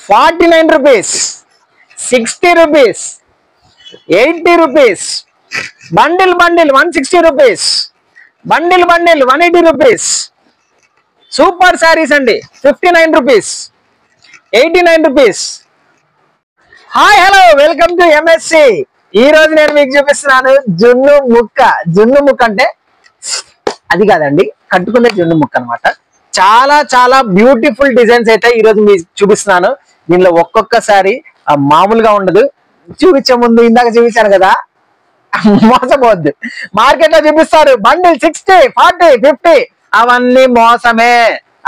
49 rupees, 60 rupees, 80 rupees, bundle 160 rupees, bundle 180 rupees. Super sarees andi 59 rupees, 89 rupees. Hi hello welcome to MSc. ఈ రోజు నేను మీకు చూపిస్తున్నాను జున్ను ముక్క. జున్ను ముక్క అంటే అది కాదండి, కట్టుకునే జున్ను ముక్క అనమాట. చాలా చాలా బ్యూటిఫుల్ డిజైన్స్ అయితే ఈ రోజు మీకు చూపిస్తున్నాను. దీనిలో ఒక్కొక్కసారి మామూలుగా ఉండదు. చూపించే ముందు ఇందాక చూపించాను కదా, మోసపోద్దు. మార్కెట్ లో చూపిస్తారు బండిల్ 60, 40, 50, అవన్నీ మోసమే.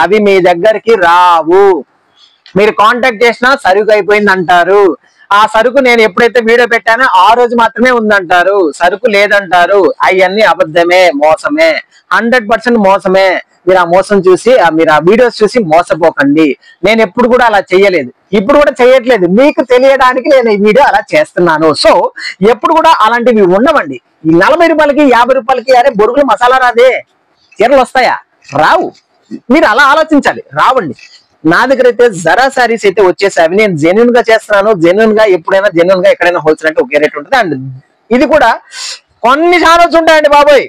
అవి మీ దగ్గరికి రావు. మీరు కాంటాక్ట్ చేసినా సరుకు అయిపోయింది అంటారు. ఆ సరుకు నేను ఎప్పుడైతే వీడియో పెట్టానో ఆ రోజు మాత్రమే ఉందంటారు, సరుకు లేదంటారు. అవన్నీ అబద్ధమే, మోసమే, 100% మోసమే. మీరు ఆ మోసం చూసి మీరు ఆ వీడియోస్ చూసి మోసపోకండి. నేను ఎప్పుడు కూడా అలా చేయలేదు, ఇప్పుడు కూడా చేయట్లేదు. మీకు తెలియడానికి నేను ఈ వీడియో అలా చేస్తున్నాను. సో ఎప్పుడు కూడా అలాంటివి ఉండవండి. ఈ 40 రూపాయలకి 50 రూపాయలకి అరే బొరుగులు మసాలా రాదే, చీరలు వస్తాయా? రావు. మీరు అలా ఆలోచించాలి, రావండి. నా దగ్గర అయితే జరా సారీస్ అయితే వచ్చేసావి. నేను జెన్యున్ గా చేస్తున్నాను. జెన్యున్ గా ఎప్పుడైనా జెన్యున్ గా ఎక్కడైనా హోల్సేల్ అంటే ఒకే రేట్ ఉంటుంది. అండ్ ఇది కూడా కొన్ని ఛానల్స్ ఉంటాయండి బాబోయ్.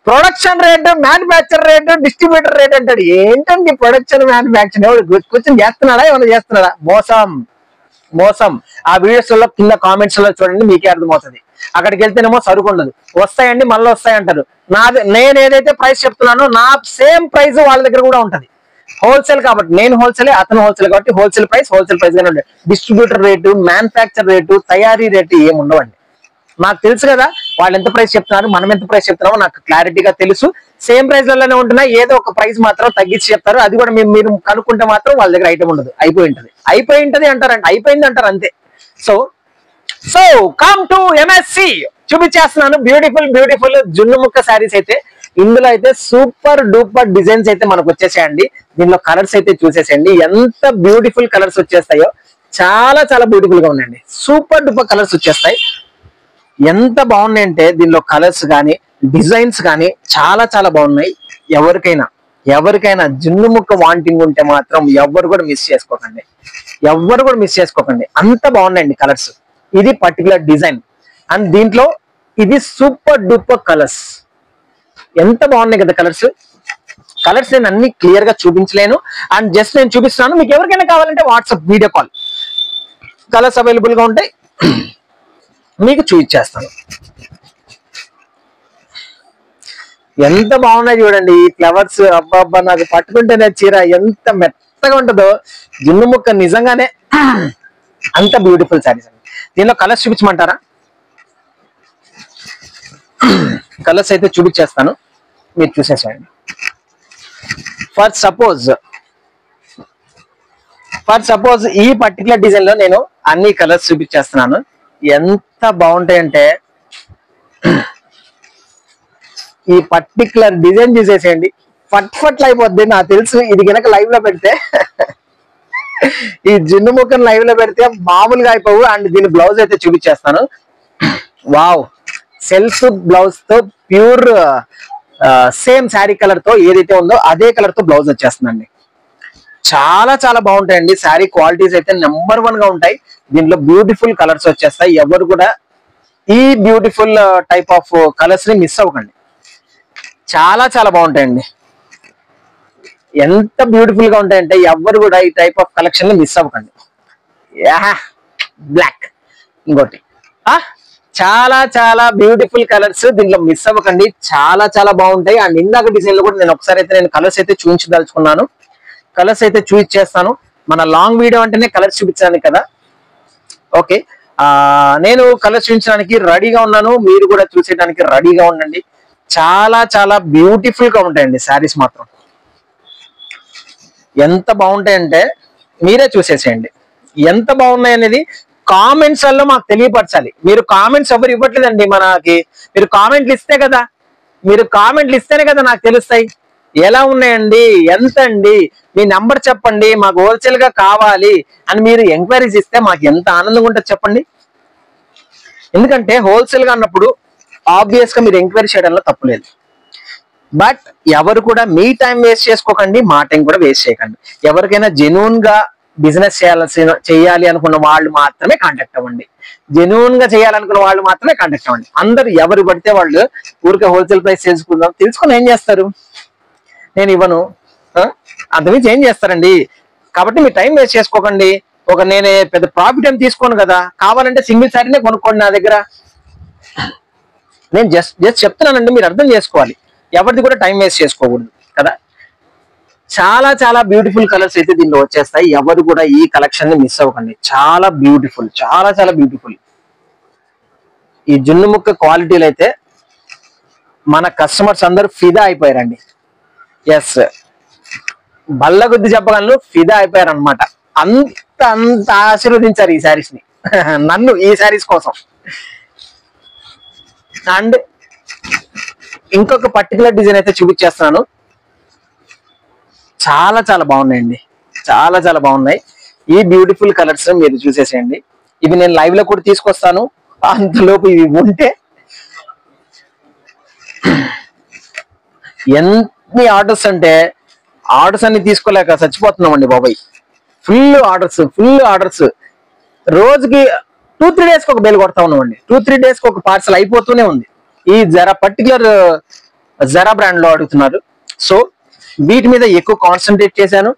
Production rate, manufacture rate, distributor rate అంటాడు. ఏంటండి ప్రొడక్షన్, మ్యానుఫ్యాక్చర్? ఎవరు కూర్చొని చేస్తున్నాడా, ఏమైనా చేస్తున్నాడా? మోసం మోసం. ఆ వీడియోస్ లో కింద కామెంట్స్ లో చూడండి, మీకే అర్థమవుతుంది. అక్కడికి వెళ్తేనేమో సరుకు ఉండదు, వస్తాయండి మళ్ళీ వస్తాయి అంటారు. నేను ఏదైతే ప్రైస్ చెప్తున్నానో నా సేమ్ ప్రైస్ వాళ్ళ దగ్గర కూడా ఉంటది. హోల్సేల్ కాబట్టి నేను హోల్సేల్, అతను హోల్సేల్ కాబట్టి హోల్సేల్ ప్రైస్ గానే ఉంటుంది. డిస్ట్రిబ్యూటర్ రేటు, మ్యానుఫ్యాక్చర్ రేటు, తయారీ రేటు ఏమి ఉండవండి. నాకు తెలుసు కదా వాళ్ళు ఎంత ప్రైస్ చెప్తున్నారు, మనం ఎంత ప్రైస్ చెప్తున్నామో నాకు క్లారిటీగా తెలుసు. సేమ్ ప్రైస్ లలోనే ఉంటున్నాయి, ఏదో ఒక ప్రైస్ మాత్రం తగ్గించి చెప్తారు. అది కూడా మీరు కనుక్కుంటే మాత్రం వాళ్ళ దగ్గర ఐటమ్ ఉండదు, అయిపోయి ఉంటది అంటారంట, అయిపోయింది అంటారు అంతే. So come to MSc. చూపించేస్తున్నాను బ్యూటిఫుల్ జున్ను ముక్క శారీస్ అయితే. ఇందులో అయితే సూపర్ డూపర్ డిజైన్స్ అయితే మనకు వచ్చేసాయండి. దీనిలో కలర్స్ అయితే చూసేసేయండి, ఎంత బ్యూటిఫుల్ కలర్స్ వచ్చేస్తాయో. చాలా చాలా బ్యూటిఫుల్ గా ఉన్నాయండి, సూపర్ డూపర్ కలర్స్ వచ్చేస్తాయి. ఎంత బాగున్నాయంటే దీనిలో కలర్స్ కానీ డిజైన్స్ కానీ చాలా చాలా బాగున్నాయి. ఎవరికైనా జున్ను ముక్క వాంటింగ్ ఉంటే మాత్రం ఎవరు కూడా మిస్ చేసుకోకండి. అంత బాగున్నాయండి కలర్స్. ఇది పర్టికులర్ డిజైన్ అండ్ దీంట్లో ఇది సూపర్ డూపర్ కలర్స్. ఎంత బాగున్నాయి కదా కలర్స్ నేను అన్ని క్లియర్ గా చూపించలేను. అండ్ జస్ట్ నేను చూపిస్తున్నాను. మీకు ఎవరికైనా కావాలంటే WhatsApp video call, colours available గా ఉంటాయి, మీకు చూపించేస్తాను. ఎంత బాగున్నాయి చూడండి ఈ ఫ్లవర్స్. అబ్బా నాకు పట్టుకుంటేనే చీర ఎంత మెత్తగా ఉంటుందో. జున్ను ముక్క నిజంగానే అంత బ్యూటిఫుల్ శారీస్ అండి. దీనిలో కలర్స్ చూపించమంటారా? కలర్స్ అయితే చూపించేస్తాను, మీరు చూసేసేయండి. ఫర్ సపోజ్ ఈ పర్టికులర్ డిజైన్ లో నేను అన్ని కలర్స్ చూపించేస్తున్నాను. ఎంత బాగుంటాయంటే ఈ పర్టికులర్ డిజైన్ చూసేసేయండి, ఫట్ అయిపోద్ది. నాకు తెలుసు ఇది కనుక లైవ్ లో పెడితే ఈ జున్ను ముక్కను లైవ్ లో పెడితే మామూలుగా అయిపోవు. అండ్ దీని బ్లౌజ్ అయితే చూపించేస్తాను. వావ్, సెల్ఫ్ బ్లౌజ్ తో ప్యూర్ సేమ్ శారీ కలర్ తో ఏదైతే ఉందో అదే కలర్ తో బ్లౌజ్ వచ్చేస్తుందండి. చాలా చాలా బాగుంటాయండి. శారీ క్వాలిటీస్ అయితే నెంబర్ 1 గా ఉంటాయి. దీంట్లో బ్యూటిఫుల్ కలర్స్ వచ్చేస్తాయి. ఎవరు కూడా ఈ బ్యూటిఫుల్ టైప్ ఆఫ్ కలర్స్ ని మిస్ అవ్వకండి. చాలా చాలా బాగుంటాయండి. ఎంత బ్యూటిఫుల్ గా ఉంటాయంటే ఎవరు కూడా ఈ టైప్ ఆఫ్ కలెక్షన్ ని మిస్ అవ్వకండి. బ్లాక్ ఇంకోటి చాలా చాలా బ్యూటిఫుల్ కలర్స్, దీంట్లో మిస్ అవ్వకండి. చాలా చాలా బాగుంటాయి. అండ్ ఇందాక డిజైన్ లో కూడా నేను ఒకసారి అయితే నేను కలర్స్ అయితే చూపించదలుచుకున్నాను. కలర్స్ అయితే చూపించేస్తాను. మన లాంగ్ వీడియో అంటేనే కలర్స్ చూపించడానికి కదా. ఓకే, నేను కలర్స్ చూపించడానికి రెడీగా ఉన్నాను, మీరు కూడా చూసేయడానికి రెడీగా ఉండండి. చాలా చాలా బ్యూటిఫుల్ గా ఉంటాయండి శారీస్ మాత్రం. ఎంత బాగుంటాయంటే మీరే చూసేసేయండి. ఎంత బాగున్నాయి అనేది కామెంట్స్ లో మాకు తెలియపరచాలి. మీరు కామెంట్స్ ఎవరు ఇవ్వట్లేదండి మనకి. మీరు కామెంట్లు ఇస్తేనే కదా నాకు తెలుస్తాయి. ఎలా ఉన్నాయండి, ఎంత అండి, మీ నంబర్ చెప్పండి, మాకు హోల్సేల్ గా కావాలి అని మీరు ఎంక్వైరీస్ ఇస్తే మాకు ఎంత ఆనందంగా ఉంటుంది చెప్పండి. ఎందుకంటే హోల్సేల్ గా అన్నప్పుడు ఆబ్వియస్ గా మీరు ఎంక్వైరీ చేయడంలో తప్పులేదు. బట్ ఎవరు కూడా మీ టైం వేస్ట్ చేసుకోకండి, మా టైం కూడా వేస్ట్ చేయకండి. ఎవరికైనా జెన్యూన్ గా బిజినెస్ చేయాలి అనుకున్న వాళ్ళు మాత్రమే కాంటాక్ట్ అవ్వండి. జెన్యూన్ గా చేయాలనుకున్న వాళ్ళు మాత్రమే కాంటాక్ట్ అవ్వండి. అందరు ఎవరు పడితే వాళ్ళు ఊరికే హోల్సేల్ ప్రైస్ తెలుసుకుని ఏం చేస్తారు? నేను ఇవ్వను అంతమించి ఏం చేస్తారండి? కాబట్టి మీరు టైం వేస్ట్ చేసుకోకండి. నేను పెద్ద ప్రాఫిట్ ఏం తీసుకోను కదా, కావాలంటే సింగిల్ శారీనే కొనుక్కోండి నా దగ్గర. నేను జస్ట్ చెప్తున్నానండి, మీరు అర్థం చేసుకోవాలి. ఎవరిది కూడా టైం వేస్ట్ చేసుకోకూడదు కదా. చాలా చాలా బ్యూటిఫుల్ కలర్స్ అయితే దీనిలో వచ్చేస్తాయి. ఎవరు కూడా ఈ కలెక్షన్ ని మిస్ అవ్వకండి. చాలా బ్యూటిఫుల్, చాలా చాలా బ్యూటిఫుల్. ఈ జున్ను ముక్క క్వాలిటీలు అయితే మన కస్టమర్స్ అందరూ ఫిదా అయిపోయారండి. ఎస్, బల్ల గుద్ది చెప్పగలను, ఫిదా అయిపోయారు అనమాట. అంత అంత ఆశీర్వదించారు ఈ శారీస్ ని నన్ను, ఈ శారీస్ కోసం. అండ్ ఇంకొక పర్టికులర్ డిజైన్ అయితే చూపించేస్తున్నాను. చాలా చాలా బాగున్నాయండి, చాలా చాలా బాగున్నాయి. ఈ బ్యూటిఫుల్ కలర్స్ మీరు చూసేసేయండి. ఇవి నేను లైవ్ లో కూడా తీసుకొస్తాను, అంతలోపు ఇవి ఉంటే. ఎన్ని ఆర్డర్స్ అంటే ఆర్డర్స్ అన్ని తీసుకోలేక చచ్చిపోతున్నాం అండి బాబాయ్. Full orders. రోజుకి 2-3 days కి ఒక బేల్ కొడతా ఉన్నామండి. 2-3 days కి ఒక పార్సల్ అయిపోతూనే ఉంది. ఈ పర్టికులర్ జరా బ్రాండ్ లో అడుగుతున్నారు. సో వీటి మీద ఎక్కువ కాన్సన్ట్రేట్ చేశాను.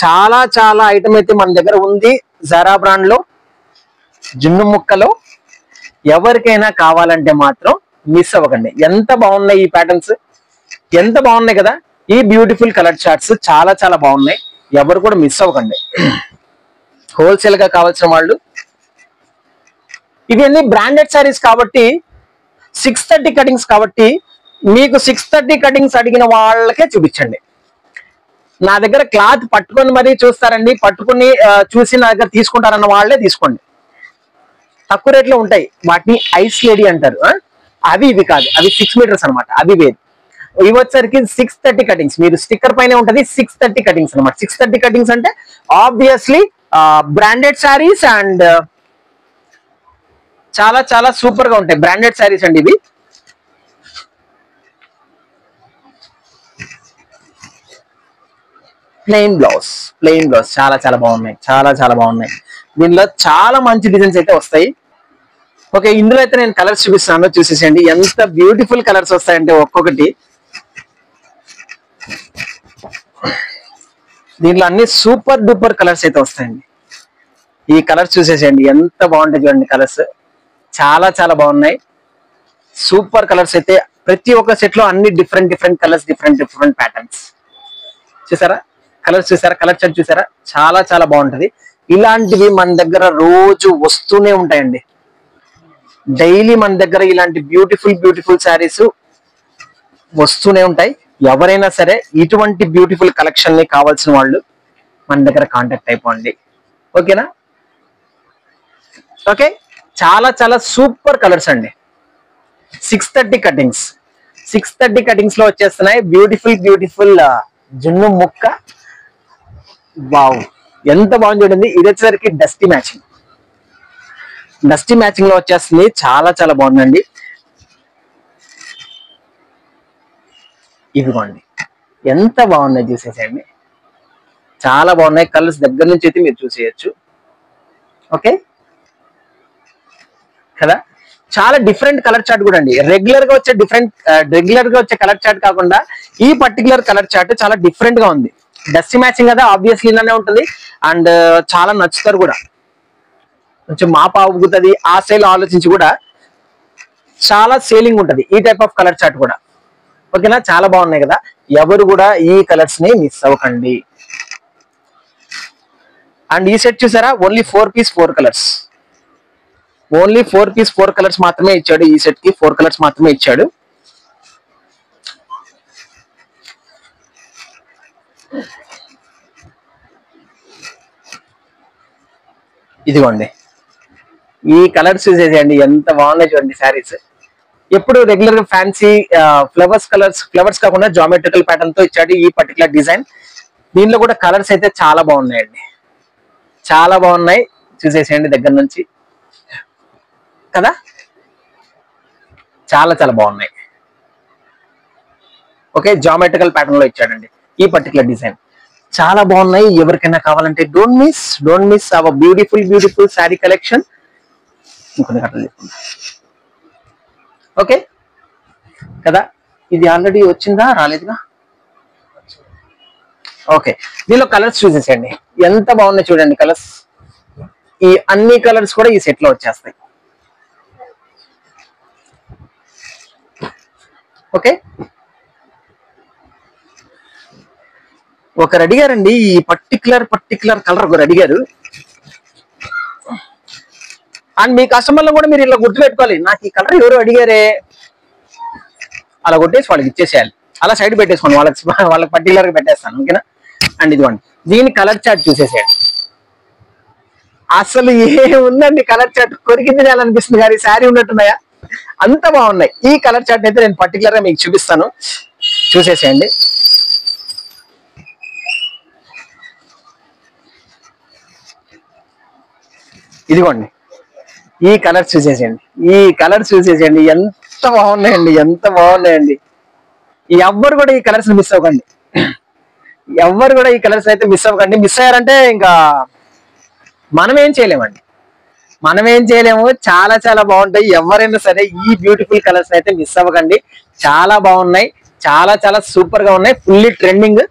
చాలా చాలా ఐటమ్ అయితే మన దగ్గర ఉంది జరా బ్రాండ్ లో, జున్ను ముక్కలో. ఎవరికైనా కావాలంటే మాత్రం మిస్ అవ్వకండి. ఎంత బాగున్నాయి ఈ ప్యాటర్న్స్, ఎంత బాగున్నాయి కదా. ఈ బ్యూటిఫుల్ కలర్ చార్ట్స్ చాలా చాలా బాగున్నాయి. ఎవరు కూడా మిస్ అవ్వకండి. హోల్సేల్ గా కావాల్సిన వాళ్ళు. ఇవన్నీ బ్రాండెడ్ శారీస్ కాబట్టి 630 కటింగ్స్ కాబట్టి మీకు 630 కటింగ్స్ అడిగిన వాళ్ళకే చూపించండి. నా దగ్గర క్లాత్ పట్టుకొని మరీ చూస్తారండి, పట్టుకుని చూసి నా దగ్గర తీసుకుంటారన్న వాళ్ళే తీసుకోండి. తక్కువ రేట్లో ఉంటాయి, వాటిని ఐస్ లేడీ అంటారు. అవి ఇవి కాదు, అవి 6 meters అనమాట, అవి వేరు. ఇవి వచ్చరికి 630 కటింగ్స్. మీరు స్టిక్కర్ పైన ఉంటది 630 కటింగ్స్ అనమాట. 630 కటింగ్స్ అంటే ఆబ్వియస్లీ బ్రాండెడ్ శారీస్ అండ్ చాలా చాలా సూపర్ గా ఉంటాయి. బ్రాండెడ్ శారీస్ అండి ఇవి. ప్లెయిన్ బ్లౌజ్ చాలా చాలా బాగున్నాయి, చాలా చాలా బాగున్నాయి. దీనిలో చాలా మంచి డిజైన్స్ అయితే వస్తాయి. ఓకే, ఇందులో అయితే నేను కలర్స్ చూపిస్తాను, చూసేసేయండి. ఎంత బ్యూటిఫుల్ కలర్స్ వస్తాయంటే ఒక్కొక్కటి. దీంట్లో అన్ని సూపర్ డూపర్ కలర్స్ అయితే వస్తాయండి. ఈ కలర్స్ చూసేసేయండి, ఎంత బాగుంటాయి చూడండి. కలర్స్ చాలా చాలా బాగున్నాయి, సూపర్ కలర్స్ అయితే. ప్రతి ఒక్క సెట్ లో అన్ని డిఫరెంట్ కలర్స్, డిఫరెంట్ ప్యాటర్న్స్. చూసారా కలర్స్, చూసారా కలర్ చార్ట్ చూసారా, చాలా చాలా బాగుంటది. ఇలాంటివి మన దగ్గర రోజు వస్తూనే ఉంటాయండి. డైలీ మన దగ్గర ఇలాంటి బ్యూటిఫుల్ శారీస్ వస్తూనే ఉంటాయి. ఎవరైనా సరే ఇటువంటి బ్యూటిఫుల్ కలెక్షన్ ని కావాల్సిన వాళ్ళు మన దగ్గర కాంటాక్ట్ అయిపోండి. ఓకేనా? ఓకే, చాలా చాలా సూపర్ కలర్స్ అండి. 630 కటింగ్స్ లో వచ్చేస్తున్నాయి. బ్యూటిఫుల్ జున్ను ముక్క. వావ్, ఎంత బాగుంది చూడండి. ఇది వచ్చేసరికి డస్టీ మ్యాచింగ్ లో వచ్చేస్తుంది. చాలా చాలా బాగుందండి. ఇదిగోండి, ఎంత బాగున్నాయి చూసేసేయండి. చాలా బాగున్నాయి కలర్స్, దగ్గర నుంచి అయితే మీరు చూసేయచ్చు. ఓకే కదా, చాలా డిఫరెంట్ కలర్ చార్ట్ కూడా అండి. రెగ్యులర్ గా వచ్చే కలర్ చార్ట్ కాకుండా ఈ పర్టికులర్ కలర్ చార్ట్ చాలా డిఫరెంట్ గా ఉంది. డస్టీ మ్యాచింగ్ కదా, ఆబ్వియస్లీ ఇలానే ఉంటుంది. అండ్ చాలా నచ్చుతారు కూడా. కొంచెం మాపా ఉగుతుంది ఆ స్టైల్ ఆలోచించి కూడా చాలా సేలింగ్ ఉంటుంది ఈ టైప్ ఆఫ్ కలర్ చార్ట్ కూడా. ఓకేనా, చాలా బాగున్నాయి కదా. ఎవరు కూడా ఈ కలర్స్ ని మిస్ అవ్వకండి. అండ్ ఈ సెట్ చూసారా, only 4 pieces 4 colours. Only 4 pieces 4 colours మాత్రమే ఇచ్చాడు. ఈ సెట్ కి 4 కలర్స్ మాత్రమే ఇచ్చాడు. ఇదిగోండి, ఈ కలర్స్ చూసేసేయండి, ఎంత బాగున్నాయి చూడండి శారీస్. ఎప్పుడు రెగ్యులర్ గా ఫ్యాన్సీ ఫ్లవర్స్ కాకుండా జామెట్రికల్ ప్యాటర్న్ తో ఇచ్చాడు ఈ పర్టికులర్ డిజైన్. దీనిలో కూడా కలర్స్ అయితే చాలా బాగున్నాయండి, చాలా బాగున్నాయి. చూసేసేయండి దగ్గర నుంచి కదా, చాలా చాలా బాగున్నాయి. ఓకే, జామెట్రికల్ ప్యాటర్న్ లో ఇచ్చాడండి ఈ పర్టికులర్ డిజైన్. చాలా బాగున్నాయి. ఎవరికైనా కావాలంటే don't miss our beautiful sari collection. ఇంకొన్ని కట్టలు తీసుకుందాం. ఓకే కదా, ఇది ఆల్రెడీ వచ్చిందా రాలేదుగా? ఓకే, దీనిలో కలర్స్ చూసేసేయండి, ఎంత బాగున్నాయి చూడండి కలర్స్. ఈ అన్ని కలర్స్ కూడా ఈ సెట్ లో వచ్చేస్తాయి. ఓకే, ఒకరు అడిగారండి ఈ పర్టికులర్ కలర్, ఒకరు అడిగారు. అండ్ మీ కస్టమర్లు కూడా మీరు ఇలా గుర్తుపెట్టుకోవాలి, నాకు ఈ కలర్ ఎవరు అడిగారే అలా కొట్టేసి వాళ్ళకి ఇచ్చేసేయాలి. అలా సైడ్ పెట్టేసుకోండి, వాళ్ళకి పర్టికులర్ గా పెట్టేస్తాను. ఓకేనా? అండ్ ఇదిగోండి, దీని కలర్ చార్ట్ చూసేసేయండి. అసలు ఏముందండి కలర్ చార్ట్, కొరికింది అనిపిస్తుంది కానీ శారీ ఉన్నట్టున్నాయా, అంత బాగున్నాయి. ఈ కలర్ చార్ట్ అయితే నేను పర్టికులర్ గా మీకు చూపిస్తాను, చూసేసేయండి. ఇదిగోండి, ఈ కలర్స్ చూసేసేయండి, ఎంత బాగున్నాయండి. ఎవ్వరు కూడా ఈ కలర్స్ మిస్ అవ్వకండి, మిస్ అయ్యారంటే ఇంకా మనం ఏం చేయలేము. చాలా బాగుంటాయి. ఎవరైనా సరే ఈ బ్యూటిఫుల్ కలర్స్ అయితే మిస్ అవ్వకండి, చాలా బాగున్నాయి, చాలా సూపర్ గా ఉన్నాయి. ఫుల్లీ ట్రెండింగ్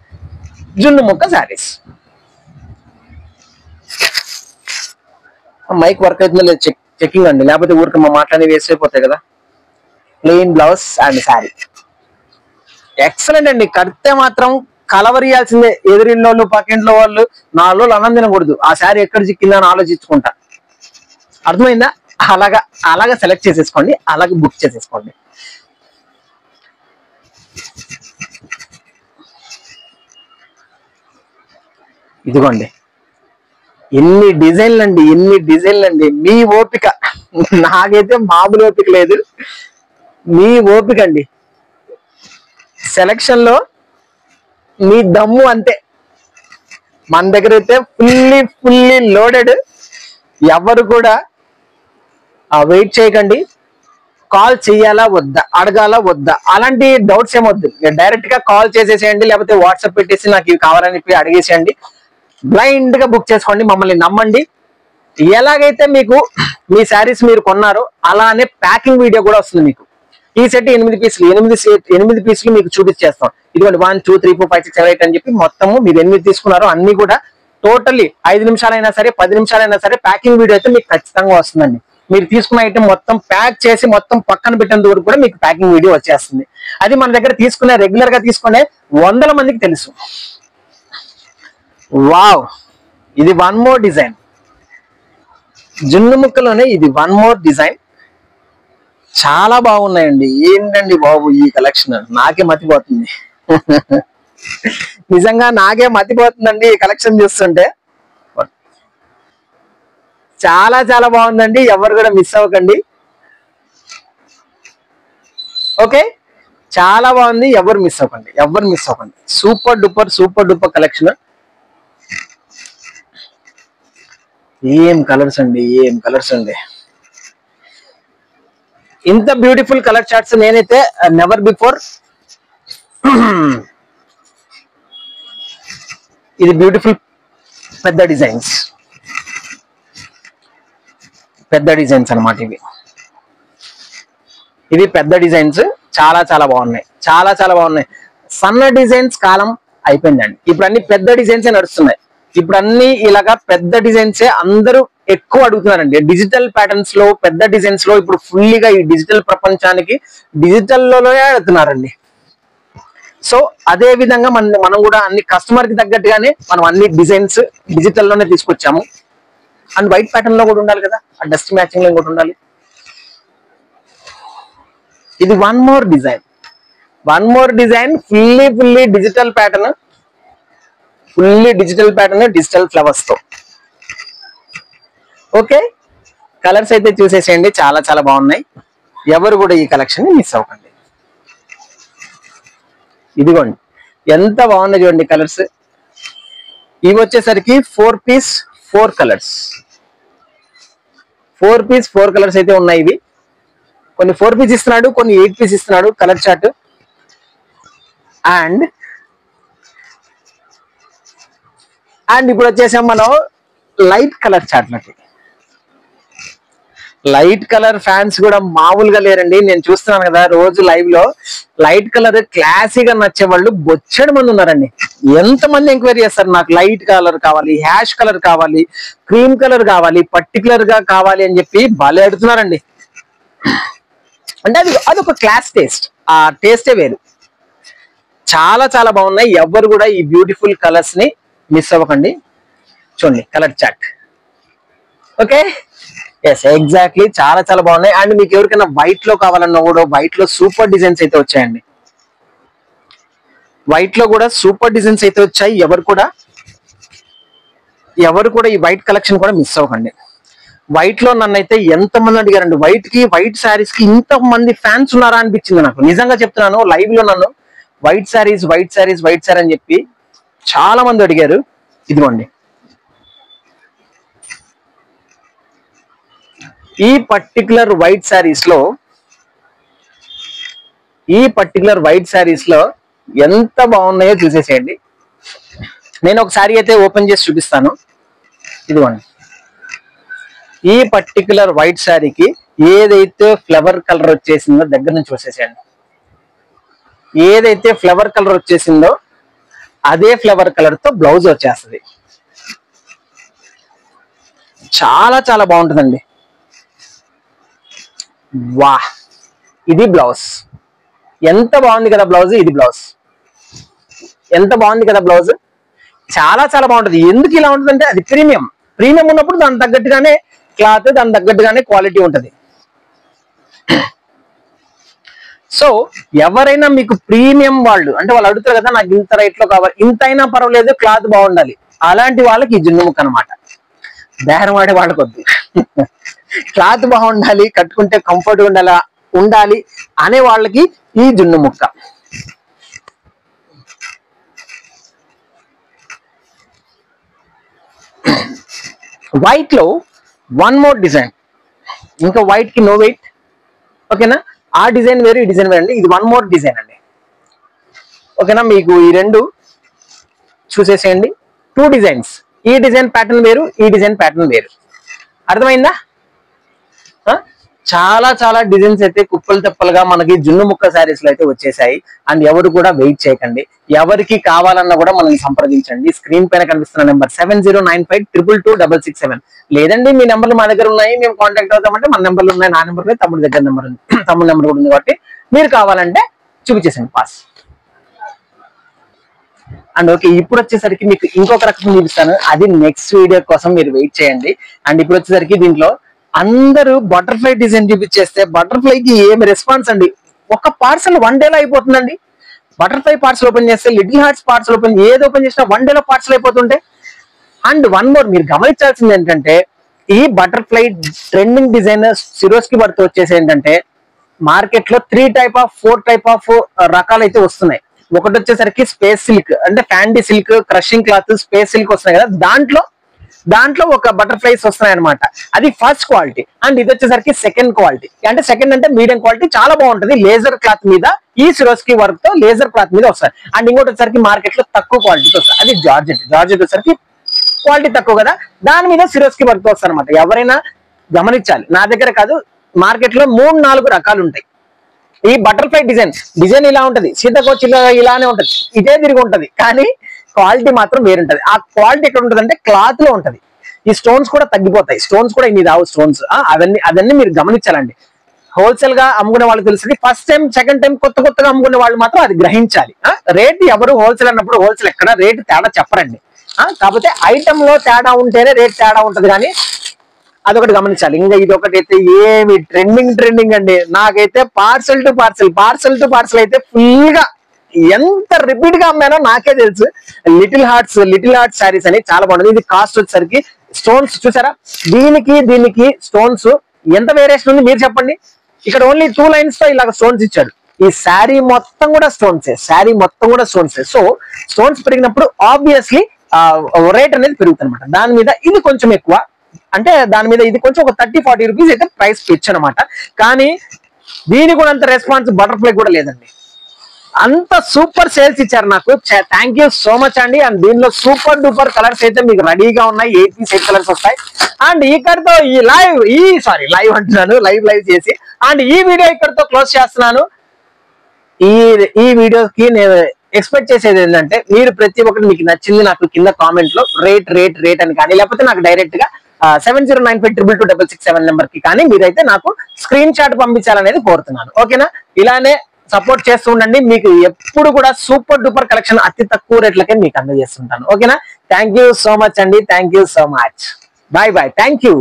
జున్ను ముక్క శారీస్. మైక్ వర్క్ అవుతుందో లేదు చెకింగ్ అండి, లేకపోతే ఊరికి మా మాట్లాడి వేస్ట్ అయిపోతాయి కదా. Plain blouse and sari excellent అండి. కడితే మాత్రం కలవరియాల్సిందే. ఎదురిల్లోళ్ళు పక్కింట్లో వాళ్ళు 4 రోజులు అన్నం తినకూడదు, ఆ శారీ ఎక్కడ చిక్కిందా అని ఆలోచించుకుంటా. అర్థమైందా? అలాగా సెలెక్ట్ చేసేసుకోండి, అలాగే బుక్ చేసేసుకోండి. ఇదిగోండి, ఎన్ని డిజైన్లు అండి, మీ ఓపిక. నాకైతే మామూలు ఓపిక లేదు, మీ ఓపిక అండి. సెలక్షన్ లో మీ దమ్ము అంతే. మన దగ్గర అయితే ఫుల్లీ లోడెడ్. ఎవరు కూడా వెయిట్ చేయకండి, కాల్ చేయాలా వద్దా, అడగాలా వద్దా, అలాంటి డౌట్స్ ఏమొద్దు. డైరెక్ట్ గా కాల్ చేసేసేయండి, లేకపోతే వాట్సాప్ పెట్టేసి నాకు ఇవి కావాలని చెప్పి అడిగేసేయండి. బ్లైండ్ గా బుక్ చేసుకోండి, మమ్మల్ని నమ్మండి. ఎలాగైతే మీకు మీ శారీస్ మీరు కొన్నారో అలానే ప్యాకింగ్ వీడియో కూడా వస్తుంది మీకు. ఈ సెట్ 8 పీసులు, 8 పీసులు మీకు చూపించేస్తాం. ఇదిగోండి 1 2 3 4 5 6 7 8 అని చెప్పి మొత్తము మీరు 8 తీసుకున్నారో అన్ని కూడా టోటల్లీ 5 నిమిషాలైనా సరే 10 నిమిషాలైనా సరే ప్యాకింగ్ వీడియో అయితే మీకు ఖచ్చితంగా వస్తుందండి. మీరు తీసుకున్న ఐటమ్ మొత్తం ప్యాక్ చేసి మొత్తం పక్కన పెట్టేంత వరకు కూడా మీకు ప్యాకింగ్ వీడియో వచ్చేస్తుంది. అది మన దగ్గర తీసుకునే రెగ్యులర్ గా తీసుకునే 100 మందికి తెలుసు. వావ్, ఇది 1 మోర్ డిజైన్, జున్ను ముక్కలోనే ఇది 1 మోర్ డిజైన్. చాలా బాగున్నాయండి. ఏంటండి బాబు ఈ కలెక్షన్, నాకే మతిపోతుంది. నిజంగా నాకే మతిపోతుందండి ఈ కలెక్షన్ చూస్తుంటే. చాలా బాగుందండి, ఎవరు కూడా మిస్ అవ్వకండి. ఓకే, చాలా బాగుంది, ఎవరు మిస్ అవ్వకండి. Super duper collection. ఏం కలర్స్ అండి. ఇంత బ్యూటిఫుల్ కలర్ చార్ట్స్ నేనైతే నెవర్ బిఫోర్. ఇది బ్యూటిఫుల్ పెద్ద డిజైన్స్ అన్నమాట. ఇవి పెద్ద డిజైన్స్, చాలా బాగున్నాయి. సన్న డిజైన్స్ కాలం అయిపోయిందండి, ఇప్పుడు అన్ని పెద్ద డిజైన్స్ నడుస్తున్నాయి. ఇప్పుడు అన్ని ఇలాగా పెద్ద డిజైన్సే అందరూ ఎక్కువ అడుగుతున్నారండి. డిజిటల్ ప్యాటర్న్స్ లో పెద్ద డిజైన్స్ లో ఇప్పుడు ఫుల్లీగా ఈ డిజిటల్ ప్రపంచానికి డిజిటల్లోనే అడుగుతున్నారండి. సో అదే విధంగా మనం కూడా అన్ని కస్టమర్ కి తగ్గట్టుగానే మనం అన్ని డిజైన్స్ డిజిటల్లోనే తీసుకొచ్చాము. అండ్ వైట్ ప్యాటర్న్ లో కూడా ఉండాలి కదా, ఆ డస్ట్ మ్యాచింగ్ లో కూడా ఉండాలి. ఇది 1 more design, fully digital pattern, digital flowers తో. ఓకే, కలర్స్ అయితే చూసేసేయండి, చాలా బాగున్నాయి. ఎవరు కూడా ఈ కలెక్షన్ ని మిస్ అవ్వకండి. ఇదిగోండి ఎంత బాగున్నాయి చూడండి కలర్స్. ఇవి వచ్చేసరికి 4 పీస్ 4 కలర్స్. 4 పీస్ 4 కలర్స్ అయితే ఉన్నాయి. ఇవి కొన్ని 4 పీస్ ఇస్తున్నాడు, కొన్ని 8 పీస్ ఇస్తున్నాడు కలర్ చార్ట్. అండ్ అండ్ ఇప్పుడు వచ్చేసాం మనం లైట్ కలర్ చాట్లకి. లైట్ కలర్ ఫ్యాన్స్ కూడా మామూలుగా లేరండి. నేను చూస్తున్నాను కదా రోజు లైవ్ లో, లైట్ కలర్ క్లాసీగా నచ్చే వాళ్ళు బొచ్చెడు మంది ఉన్నారండి. ఎంతమంది ఎంక్వైరీ చేస్తారు నాకు లైట్ కలర్ కావాలి, హ్యాష్ కలర్ కావాలి, క్రీమ్ కలర్ కావాలి, పర్టికులర్ గా కావాలి అని చెప్పి భలే అడుగుతున్నారండి. అంటే అదొక క్లాస్ టేస్ట్, ఆ టేస్టే వేరు. చాలా చాలా బాగున్నాయి. ఎవరు కూడా ఈ బ్యూటిఫుల్ కలర్స్ ని మిస్ అవ్వకండి. చూడండి colour chart. Okay, yes exactly, చాలా చాలా బాగున్నాయి. అండ్ మీకు ఎవరికైనా వైట్ లో కావాలన్నా కూడా వైట్ లో సూపర్ డిజైన్స్ అయితే వచ్చాయండి. వైట్ లో కూడా సూపర్ డిజైన్స్ అయితే వచ్చాయి. ఎవరు కూడా ఈ వైట్ కలెక్షన్ కూడా మిస్ అవ్వకండి. వైట్ లో నన్ను అయితే ఎంతమంది అడిగారండి, వైట్ శారీస్ కి ఇంత మంది ఫ్యాన్స్ ఉన్నారా అనిపించింది నాకు. నిజంగా చెప్తున్నాను, లైవ్ లో నన్ను వైట్ శారీస్ అని చెప్పి చాలా మంది అడిగారు. ఇదిగోండి, ఈ పర్టికులర్ వైట్ శారీస్ లో ఎంత బాగున్నాయో చూసేసేయండి. నేను ఒక శారీ అయితే ఓపెన్ చేసి చూపిస్తాను. ఇదిగోండి, ఈ పర్టికులర్ వైట్ శారీకి ఏదైతే ఫ్లవర్ కలర్ వచ్చేసిందో దగ్గర నుంచి చూసేసేయండి. ఏదైతే ఫ్లవర్ కలర్ వచ్చేసిందో అదే ఫ్లవర్ కలర్ తో బ్లౌజ్ వచ్చేస్తుంది. చాలా చాలా బాగుంటుందండి. వా, ఇది బ్లౌజ్. ఎంత బాగుంది కదా బ్లౌజ్. ఇది బ్లౌజ్ ఎంత బాగుంది కదా బ్లౌజ్. చాలా చాలా బాగుంటుంది. ఎందుకు ఇలా ఉంటుందంటే అది ప్రీమియం ఉన్నప్పుడు దానికి తగ్గట్టుగానే క్లాత్, దానికి తగ్గట్టుగానే క్వాలిటీ ఉంటుంది. సో ఎవరైనా మీకు ప్రీమియం వాళ్ళు అంటే వాళ్ళు అడుగుతారు కదా, నాకు ఇంత రేట్ లో కావాలి, ఇంత అయినా పర్వాలేదు క్లాత్ బాగుండాలి, అలాంటి వాళ్ళకి ఈ జున్ను ముక్క అనమాట. బేరం ఆడే వాళ్ళకొద్దు. క్లాత్ బాగుండాలి, కట్టుకుంటే కంఫర్ట్ ఉండాలి అనే వాళ్ళకి ఈ జున్ను ముక్క. వైట్ లో వన్ మోర్ డిజైన్, ఇంకా వైట్ కి నో వెయిట్. ఓకేనా, ఆ డిజైన్ వేరు, ఈ డిజైన్ వేరు అండి. ఇది వన్ మోర్ డిజైన్ అండి. ఓకేనా, మీకు ఈ రెండు చూసేసేయండి. 2 డిజైన్స్, ఈ డిజైన్ ప్యాటర్న్ వేరు, ఈ డిజైన్ ప్యాటర్న్ వేరు. అర్థమైందా? చాలా చాలా డిజైన్స్ అయితే కుప్పలు తెప్పలుగా మనకి జున్ను ముక్క శారీస్ లో అయితే వచ్చేసాయి. అండ్ ఎవరు కూడా వెయిట్ చేయకండి. ఎవరికి కావాలన్నా కూడా మనల్ని సంప్రదించండి. స్క్రీన్ పైన కనిపిస్తున్న నెంబర్ 7095222667. లేదండి మీ నెంబర్లు మా దగ్గర ఉన్నాయి, మేము కాంటాక్ట్ అవుతామంటే మన నెంబర్లు ఉన్నాయి, నా నెంబర్ తమ్ముడి దగ్గర నెంబర్ ఉంది, తమ్ముడి నెంబర్ కూడా ఉంది. కాబట్టి మీరు కావాలంటే చూపించేసండి పాస్. అండ్ ఓకే, ఇప్పుడు వచ్చేసరికి మీకు ఇంకొక రకం చూపిస్తాను. అది నెక్స్ట్ వీడియో కోసం మీరు వెయిట్ చేయండి. అండ్ ఇప్పుడు వచ్చేసరికి దీంట్లో అందరూ బటర్ఫ్లై డిజైన్ చూపించేస్తే బటర్ఫ్లైకి ఏమి రెస్పాన్స్ అండి. ఒక పార్సల్ 1 డేలో అయిపోతుందండి. బటర్ఫ్లై పార్సల్ ఓపెన్ చేస్తే, లిటిల్ హార్ట్స్ పార్సల్ ఏది ఓపెన్ చేసినా 1 డేలో పార్సల్ అయిపోతుంటే. అండ్ వన్ మోర్ మీరు గమనించాల్సింది ఏంటంటే, ఈ butterfly trending design Swarovski worth వచ్చేసి ఏంటంటే మార్కెట్ లో 4 టైప్ ఆఫ్ రకాలు అయితే వస్తున్నాయి. ఒకటి వచ్చేసరికి స్పేస్ సిల్క్, అంటే ఫ్యాండీ silk, crushing cloth, space silk వస్తున్నాయి కదా, దాంట్లో ఒక బటర్ఫ్లైస్ వస్తున్నాయి అనమాట. అది ఫస్ట్ క్వాలిటీ. అండ్ ఇది వచ్చేసరికి సెకండ్ క్వాలిటీ. అంటే సెకండ్ అంటే మీడియం క్వాలిటీ, చాలా బాగుంటుంది. లేజర్ క్లాత్ మీద ఈ సిరోస్కి వర్క్ తో లేజర్ క్లాత్ మీద వస్తాయి. అండ్ ఇంకోటి వచ్చేసరికి మార్కెట్ లో తక్కువ క్వాలిటీతో వస్తాయి. అది జార్జెట్ వచ్చేసరికి క్వాలిటీ తక్కువ కదా, దాని మీద సిరోస్కి వర్క్ తో వస్తాయి అనమాట. ఎవరైనా గమనించాలి. నా దగ్గర కాదు, మార్కెట్ లో 3-4 రకాలు ఉంటాయి. ఈ బటర్ఫ్లై డిజైన్ ఇలా ఉంటది, సీతకోచి ఇలానే ఉంటది, ఇదే తిరిగి ఉంటది, కానీ క్వాలిటీ మాత్రం వేరుంటది. ఆ క్వాలిటీ ఎక్కడ ఉంటది అంటే క్లాత్ లో ఉంటది. ఈ స్టోన్స్ కూడా తగ్గిపోతాయి. స్టోన్స్ కూడా ఇన్ని రావు స్టోన్స్. అవన్నీ మీరు గమనించాలండి. హోల్సేల్ గా అమ్ముకునే వాళ్ళు తెలుస్తుంది. ఫస్ట్ టైం, సెకండ్ టైం కొత్తగా అమ్ముకునే వాళ్ళు మాత్రం అది గ్రహించాలి. రేట్ ఎవరు హోల్సేల్ అన్నప్పుడు హోల్సేల్ ఎక్కడ రేట్ తేడా చెప్పరండి. కాకపోతే ఐటమ్ లో తేడా ఉంటేనే రేట్ తేడా ఉంటది, కానీ అదొకటి గమనించాలి. ఇంకా ఇది ఒకటి అయితే ఏమి ట్రెండింగ్ అండి. నాకైతే పార్సల్ టు పార్సల్ అయితే ఫుల్ గా ఎంత రిపీట్ గా అమ్మానో నాకే తెలుసు. లిటిల్ హార్ట్స్ శారీస్ అని చాలా బాగుంటుంది. ఇది కాస్ట్ వచ్చేసరికి స్టోన్స్ చూసారా, దీనికి స్టోన్స్ ఎంత వేరియేషన్ ఉంది మీరు చెప్పండి. ఇక్కడ ఓన్లీ 2 లైన్స్ తో ఇలాగ స్టోన్స్ ఇచ్చాడు. ఈ శారీ మొత్తం కూడా స్టోన్సే. సో స్టోన్స్ పెరిగినప్పుడు ఆబ్వియస్లీ రేట్ అనేది పెరుగుతుంది అనమాట. దాని మీద ఇది కొంచెం ఎక్కువ, అంటే దాని మీద ఇది కొంచెం ఒక 30-40 రూపీస్ అయితే ప్రైస్ పిచ్ అనమాట. కానీ దీని కూడా అంత రెస్పాన్స్ బటర్ఫ్లై కూడా లేదండి. అంత సూపర్ సేల్స్ ఇచ్చారు నాకు. థ్యాంక్ యూ సో మచ్ అండి. అండ్ దీనిలో సూపర్ డూపర్ కలర్స్ అయితే మీకు రెడీగా ఉన్నాయి. 8 పీస్ 8 కలర్స్ వస్తాయి. అండ్ ఇక్కడతో ఈ లైవ్ అంటున్నాను, లైవ్ చేసి అండ్ ఈ వీడియో ఇక్కడతో క్లోజ్ చేస్తున్నాను. ఈ వీడియోకి నేను ఎక్స్పెక్ట్ చేసేది ఏంటంటే మీరు ప్రతి ఒక్కటి మీకు నచ్చింది నాకు కింద కామెంట్ లో రేట్ అని కానీ లేకపోతే నాకు డైరెక్ట్ గా 7095222667 నెంబర్ కి కానీ మీరైతే నాకు స్క్రీన్ షాట్ పంపించాలనేది కోరుతున్నాను. ఓకేనా? ఇలానే సపోర్ట్ చేస్తూ ఉండండి. మీకు ఎప్పుడు కూడా సూపర్ డూపర్ కలెక్షన్ అతి తక్కువ రేట్లకే మీకు అందజేస్తుంటాను. ఓకేనా? థ్యాంక్ యూ సో మచ్ అండి. Thank you so much. Bye. Thank you.